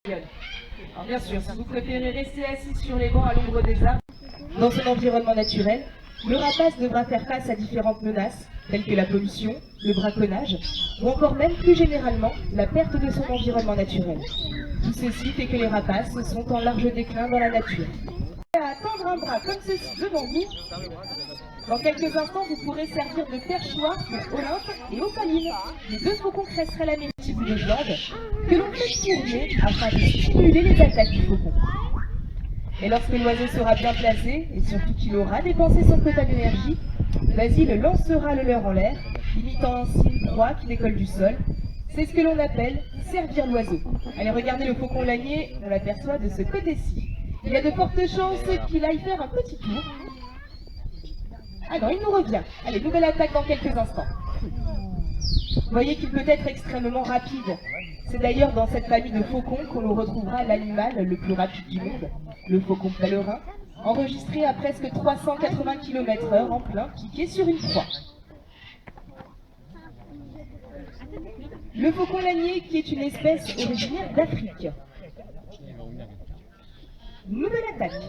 Alors bien sûr, si vous préférez rester assis sur les bancs à l'ombre des arbres, dans son environnement naturel, le rapace devra faire face à différentes menaces, telles que la pollution, le braconnage, ou encore même plus généralement, la perte de son environnement naturel. Tout ceci fait que les rapaces sont en large déclin dans la nature. À tendre un bras comme ceci devant vous, dans quelques instants, vous pourrez servir de perchoir pour Olympe et Opaline, les deux faucons cresseraient la multitude de viande que l'on fait tourner afin de stimuler les attaques du faucon. Et lorsque l'oiseau sera bien placé, et surtout qu'il aura dépensé son quota d'énergie, Basile lancera le leurre en l'air, imitant ainsi une proie qui décolle du sol. C'est ce que l'on appelle servir l'oiseau. Allez, regardez le faucon lanier, on l'aperçoit de ce côté-ci. Il y a de fortes chances qu'il aille faire un petit tour. Ah non, il nous revient. Allez, nouvelle attaque dans quelques instants. Vous voyez qu'il peut être extrêmement rapide. C'est d'ailleurs dans cette famille de faucons qu'on retrouvera l'animal le plus rapide du monde, le faucon pèlerin, enregistré à presque 380 km/h en plein piqué sur une proie. Le faucon lanier, qui est une espèce originaire d'Afrique. Nouvelle attaque.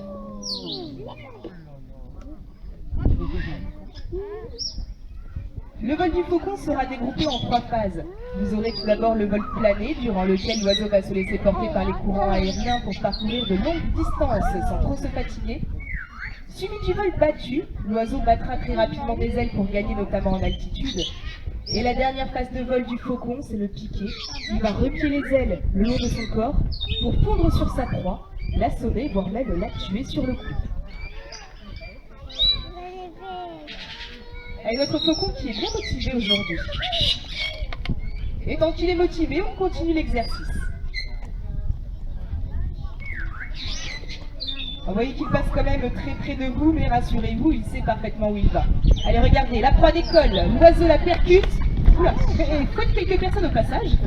Le vol du faucon sera dégroupé en 3 phases. Vous aurez tout d'abord le vol plané, durant lequel l'oiseau va se laisser porter par les courants aériens pour parcourir de longues distances sans trop se fatiguer. Suivi du vol battu, l'oiseau battra très rapidement des ailes pour gagner notamment en altitude. Et la dernière phase de vol du faucon, c'est le piqué. Il va replier les ailes le long de son corps pour fondre sur sa proie, l'assommer, voire même la tuer sur le coup. Et notre faucon qui est bien motivé aujourd'hui. Et tant qu'il est motivé, on continue l'exercice. Vous voyez qu'il passe quand même très près de vous, mais rassurez-vous, il sait parfaitement où il va. Allez, regardez, la proie décolle, l'oiseau la percute. Oula, faites quelques personnes au passage.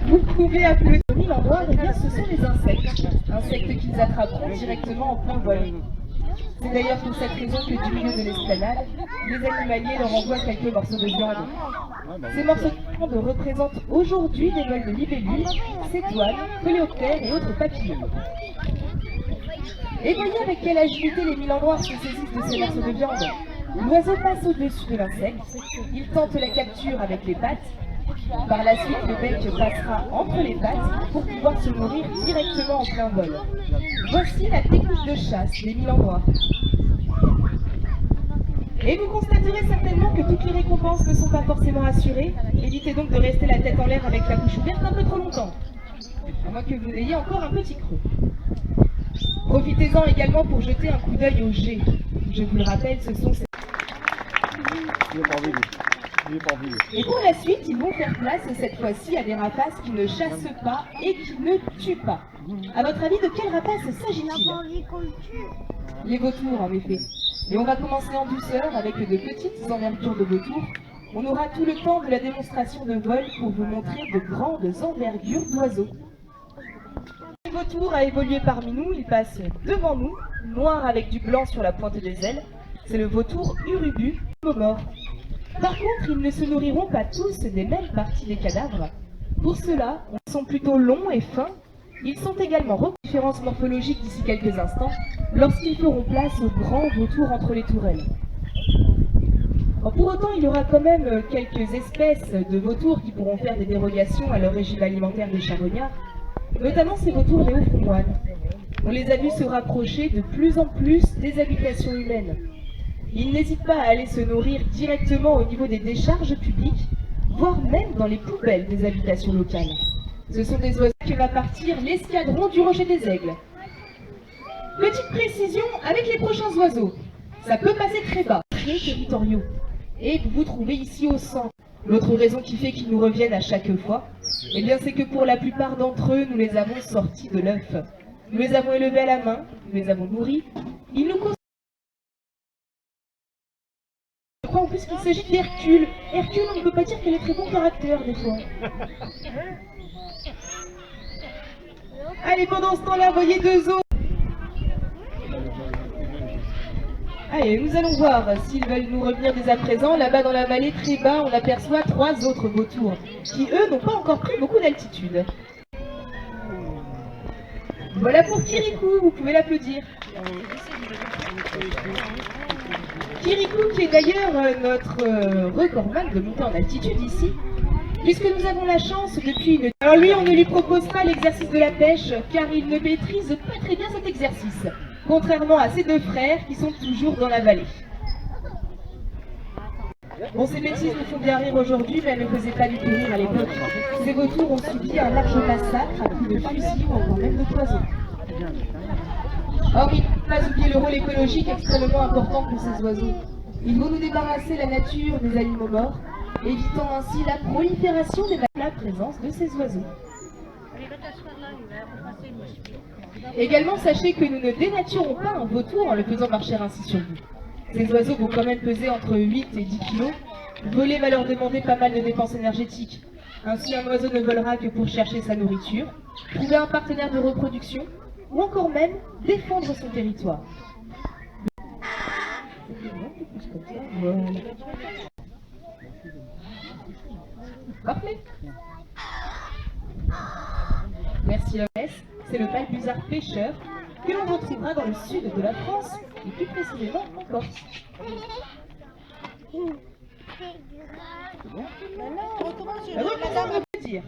Vous pouvez applaudir. L'endroit, eh bien, ce sont les insectes. Insectes qu'ils attraperont directement en plein vol. C'est d'ailleurs pour cette raison que du milieu de l'esplanade, les animaliers leur envoient quelques morceaux de viande. Ces morceaux de viande représentent aujourd'hui des vols de libellules, cétoines, coléoptères et autres papillons. Et voyez avec quelle agilité les milandroits se saisissent de ces morceaux de viande. L'oiseau passe au-dessus de l'insecte, il tente la capture avec les pattes. Par la suite, le bec passera entre les pattes pour pouvoir se nourrir directement en plein vol. Voici la technique de chasse des milandroits. Et vous constaterez certainement que toutes les récompenses ne sont pas forcément assurées. Évitez donc de rester la tête en l'air avec la bouche ouverte un peu trop longtemps, à moins que vous ayez encore un petit creux. Profitez-en également pour jeter un coup d'œil au jet. Je vous le rappelle, ce sont ces... Et pour la suite, ils vont faire place cette fois-ci à des rapaces qui ne chassent pas et qui ne tuent pas. À votre avis, de quel rapace s'agit-il? Les vautours, en effet. Et on va commencer en douceur avec de petites envergures de vautours. On aura tout le temps de la démonstration de vol pour vous montrer de grandes envergures d'oiseaux. Le vautour a évolué parmi nous, il passe devant nous, noir avec du blanc sur la pointe des ailes. C'est le vautour urubu mort. Par contre, ils ne se nourriront pas tous des mêmes parties des cadavres. Pour cela, ils sont plutôt longs et fins. Ils sont également différences morphologiques d'ici quelques instants, lorsqu'ils feront place aux grands vautours entre les tourelles. Pour autant, il y aura quand même quelques espèces de vautours qui pourront faire des dérogations à leur régime alimentaire des charognards, notamment ces vautours néo-froumoines. On les a vus se rapprocher de plus en plus des habitations humaines. Ils n'hésitent pas à aller se nourrir directement au niveau des décharges publiques, voire même dans les poubelles des habitations locales. Ce sont des oiseaux que va partir l'escadron du Rocher des Aigles. Petite précision avec les prochains oiseaux. Ça peut passer très bas, très territoriaux. Et vous vous trouvez ici au centre. L'autre raison qui fait qu'ils nous reviennent à chaque fois, eh bien c'est que pour la plupart d'entre eux, nous les avons sortis de l'œuf. Nous les avons élevés à la main, nous les avons nourris. Ils nous Je crois en plus qu'il s'agit d'Hercule. Hercule, on ne peut pas dire qu'elle est très bon caractère des fois. Allez, pendant ce temps-là, voyez deux autres. Allez, nous allons voir s'ils veulent nous revenir dès à présent. Là-bas dans la vallée, très bas, on aperçoit 3 autres vautours qui, eux, n'ont pas encore pris beaucoup d'altitude. Voilà pour Kirikou, vous pouvez l'applaudir. Kirikou qui est d'ailleurs notre recordman de montée en altitude ici, puisque nous avons la chance depuis une... Alors lui, on ne lui propose pas l'exercice de la pêche, car il ne maîtrise pas très bien cet exercice, contrairement à ses deux frères qui sont toujours dans la vallée. Bon, ces bêtises nous font bien rire aujourd'hui, mais elles ne faisaient pas du tout rire à l'époque. Ces vautours ont subi un large massacre à coups de fusil ou encore même de poison. Or, il ne faut pas oublier le rôle écologique extrêmement important pour ces oiseaux. Ils vont nous débarrasser la nature des animaux morts, évitant ainsi la prolifération des la présence de ces oiseaux. Également, sachez que nous ne dénaturons pas un vautour en le faisant marcher ainsi sur vous. Ces oiseaux vont quand même peser entre 8 et 10 kilos. Voler va leur demander pas mal de dépenses énergétiques. Ainsi, un oiseau ne volera que pour chercher sa nourriture, trouver un partenaire de reproduction, ou encore même défendre son territoire. Voilà. Parfait. Merci Loès, c'est le balbuzard pêcheur que l'on retrouvera dans le sud de la France et plus précisément en Corse. Alors, dire.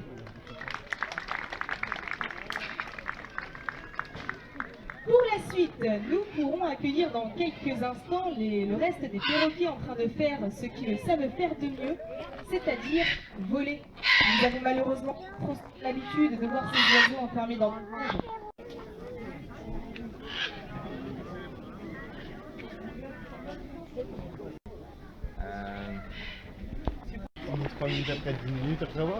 Pour la suite, nous pourrons accueillir dans quelques instants le reste des perroquets en train de faire ce qu'ils savent faire de mieux, c'est-à-dire voler. Nous avons malheureusement trop l'habitude de voir ces oiseaux enfermés dans le cage. On est 3 minutes après 10 minutes après avoir.